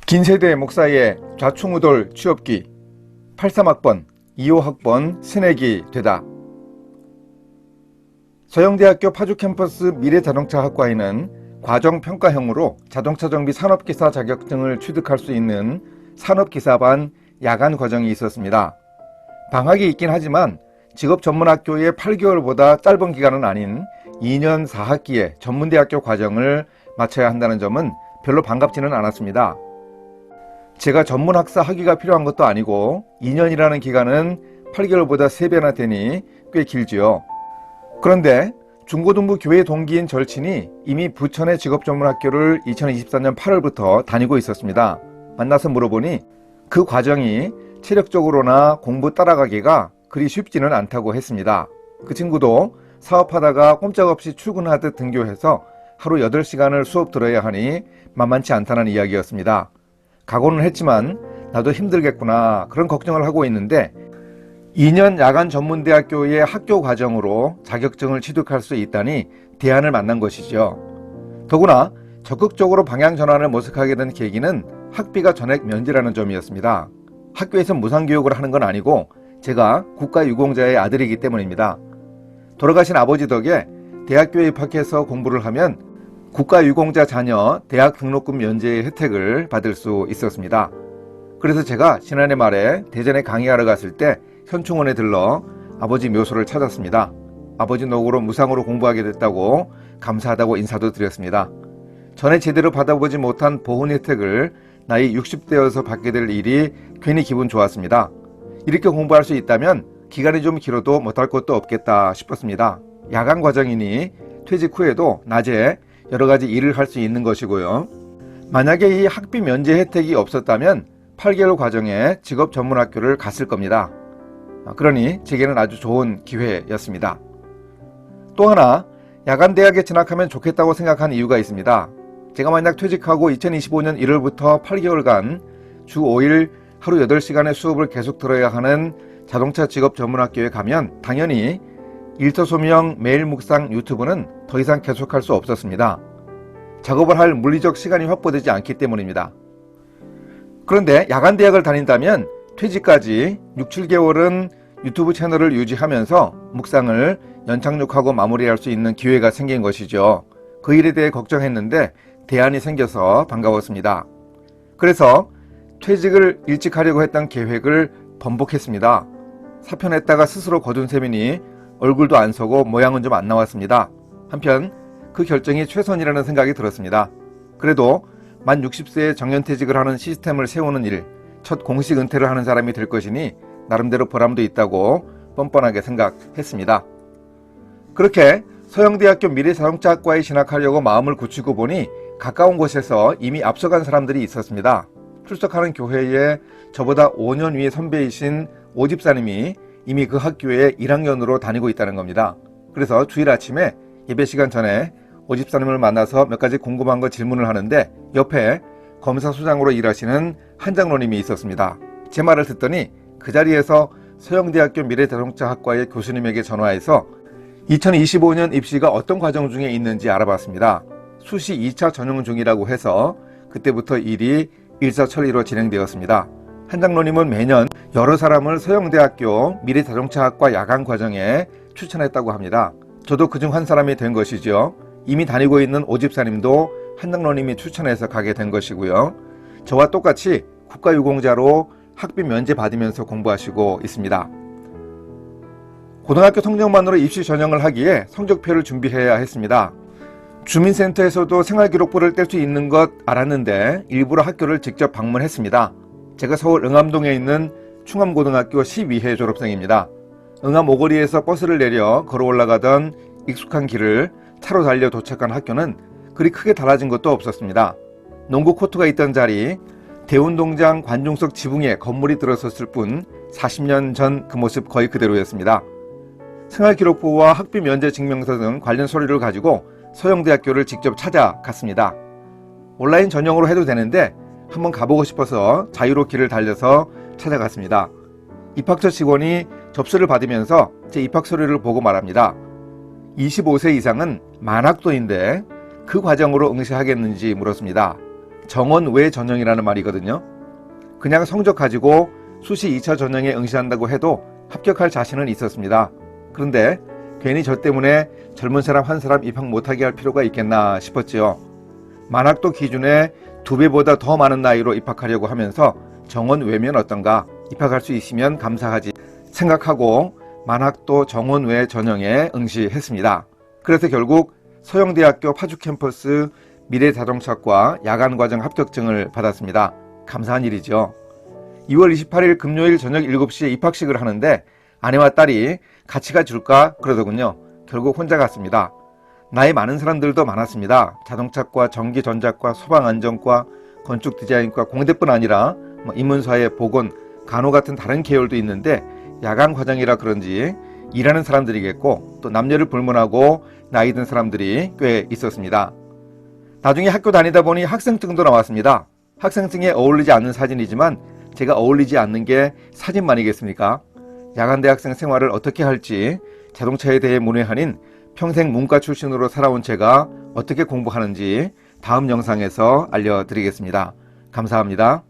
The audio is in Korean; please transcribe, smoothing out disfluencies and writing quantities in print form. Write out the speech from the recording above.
긴 세대 목사의 좌충우돌 취업기 83학번 25학번 새내기 되다. 서영대학교 파주캠퍼스 미래자동차학과에는 과정평가형으로 자동차 정비 산업기사 자격증을 취득할 수 있는 산업기사반 야간 과정이 있었습니다. 방학이 있긴 하지만 직업전문학교의 8개월보다 짧은 기간은 아닌 2년 4학기에 전문대학교 과정을 마쳐야 한다는 점은 별로 반갑지는 않았습니다. 제가 전문학사 학위가 필요한 것도 아니고 2년이라는 기간은 8개월보다 3배나 되니 꽤 길지요. 그런데 중고등부 교회 동기인 절친이 이미 부천의 직업전문학교를 2024년 8월부터 다니고 있었습니다. 만나서 물어보니 그 과정이 체력적으로나 공부 따라가기가 그리 쉽지는 않다고 했습니다. 그 친구도 사업하다가 꼼짝없이 출근하듯 등교해서 하루 8시간을 수업 들어야 하니 만만치 않다는 이야기였습니다. 각오는 했지만 나도 힘들겠구나 그런 걱정을 하고 있는데 2년 야간 전문대학교의 학교 과정으로 자격증을 취득할 수 있다니 대안을 만난 것이죠. 더구나 적극적으로 방향 전환을 모색하게 된 계기는 학비가 전액 면제라는 점이었습니다. 학교에서 무상교육을 하는 건 아니고 제가 국가유공자의 아들이기 때문입니다. 돌아가신 아버지 덕에 대학교에 입학해서 공부를 하면 국가유공자 자녀 대학 등록금 면제의 혜택을 받을 수 있었습니다. 그래서 제가 지난해 말에 대전에 강의하러 갔을 때 현충원에 들러 아버지 묘소를 찾았습니다. 아버지 노고로 무상으로 공부하게 됐다고 감사하다고 인사도 드렸습니다. 전에 제대로 받아보지 못한 보훈 혜택을 나이 60대여서 받게 될 일이 괜히 기분 좋았습니다. 이렇게 공부할 수 있다면 기간이 좀 길어도 못할 것도 없겠다 싶었습니다. 야간 과정이니 퇴직 후에도 낮에 여러가지 일을 할 수 있는 것이고요. 만약에 이 학비 면제 혜택이 없었다면 8개월 과정에 직업전문학교를 갔을 겁니다. 그러니 제게는 아주 좋은 기회였습니다. 또 하나 야간대학에 진학하면 좋겠다고 생각한 이유가 있습니다. 제가 만약 퇴직하고 2025년 1월부터 8개월간 주 5일 하루 8시간의 수업을 계속 들어야 하는 자동차 직업전문학교에 가면 당연히 일터소명, 매일 묵상, 유튜브는 더 이상 계속할 수 없었습니다. 작업을 할 물리적 시간이 확보되지 않기 때문입니다. 그런데 야간대학을 다닌다면 퇴직까지 6, 7개월은 유튜브 채널을 유지하면서 묵상을 연착륙하고 마무리할 수 있는 기회가 생긴 것이죠. 그 일에 대해 걱정했는데 대안이 생겨서 반가웠습니다. 그래서 퇴직을 일찍 하려고 했던 계획을 번복했습니다. 사표냈다가 스스로 거둔 셈이니 얼굴도 안 서고 모양은 좀 안 나왔습니다. 한편 그 결정이 최선이라는 생각이 들었습니다. 그래도 만 60세에 정년퇴직을 하는 시스템을 세우는 일, 첫 공식 은퇴를 하는 사람이 될 것이니 나름대로 보람도 있다고 뻔뻔하게 생각했습니다. 그렇게 서영대학교 미래자동차학과에 진학하려고 마음을 굳히고 보니 가까운 곳에서 이미 앞서간 사람들이 있었습니다. 출석하는 교회에 저보다 5년 위의 선배이신 오집사님이 이미 그 학교에 1학년으로 다니고 있다는 겁니다. 그래서 주일 아침에 예배 시간 전에 오집사님을 만나서 몇 가지 궁금한 거 질문을 하는데 옆에 검사소장으로 일하시는 한장로님이 있었습니다. 제 말을 듣더니 그 자리에서 서영대학교 미래자동차학과의 교수님에게 전화해서 2025년 입시가 어떤 과정 중에 있는지 알아봤습니다. 수시 2차 전형 중이라고 해서 그때부터 일이 일사천리로 진행되었습니다. 한장로님은 매년 여러 사람을 서영대학교 미래자동차학과 야간 과정에 추천했다고 합니다. 저도 그중 한 사람이 된 것이죠. 이미 다니고 있는 오집사님도 한장로님이 추천해서 가게 된 것이고요. 저와 똑같이 국가유공자로 학비 면제 받으면서 공부하시고 있습니다. 고등학교 성적만으로 입시 전형을 하기에 성적표를 준비해야 했습니다. 주민센터에서도 생활기록부를 뗄 수 있는 것 알았는데 일부러 학교를 직접 방문했습니다. 제가 서울 응암동에 있는 충암고등학교 12회 졸업생입니다. 응암 오거리에서 버스를 내려 걸어 올라가던 익숙한 길을 차로 달려 도착한 학교는 그리 크게 달라진 것도 없었습니다. 농구 코트가 있던 자리, 대운동장 관중석 지붕에 건물이 들어섰을 뿐 40년 전 그 모습 거의 그대로였습니다. 생활기록부와 학비 면제 증명서 등 관련 서류를 가지고 서영대학교를 직접 찾아갔습니다. 온라인 전용으로 해도 되는데 한번 가보고 싶어서 자유로 길을 달려서 찾아갔습니다. 입학처 직원이 접수를 받으면서 제 입학 서류를 보고 말합니다. 25세 이상은 만학도인데 그 과정으로 응시하겠는지 물었습니다. 정원 외 전형이라는 말이거든요. 그냥 성적 가지고 수시 2차 전형에 응시한다고 해도 합격할 자신은 있었습니다. 그런데 괜히 저 때문에 젊은 사람 한 사람 입학 못하게 할 필요가 있겠나 싶었지요. 만학도 기준에 2배보다 더 많은 나이로 입학하려고 하면서 정원 외면 어떤가, 입학할 수 있으면 감사하지 생각하고 만학도 정원 외 전형에 응시했습니다. 그래서 결국 서영대학교 파주 캠퍼스 미래자동차과 야간과정 합격증을 받았습니다. 감사한 일이죠. 2월 28일 금요일 저녁 7시에 입학식을 하는데 아내와 딸이 같이 가줄까 그러더군요. 결국 혼자 갔습니다. 나이 많은 사람들도 많았습니다. 자동차과, 전기전자과, 소방안전과, 건축디자인과, 공대뿐 아니라 인문사회, 보건, 간호 같은 다른 계열도 있는데 야간 과정이라 그런지 일하는 사람들이겠고 또 남녀를 불문하고 나이 든 사람들이 꽤 있었습니다. 나중에 학교 다니다 보니 학생증도 나왔습니다. 학생증에 어울리지 않는 사진이지만 제가 어울리지 않는 게 사진만이겠습니까? 야간대학생 생활을 어떻게 할지, 자동차에 대해 문외한인 평생 문과 출신으로 살아온 제가 어떻게 공부하는지 다음 영상에서 알려드리겠습니다. 감사합니다.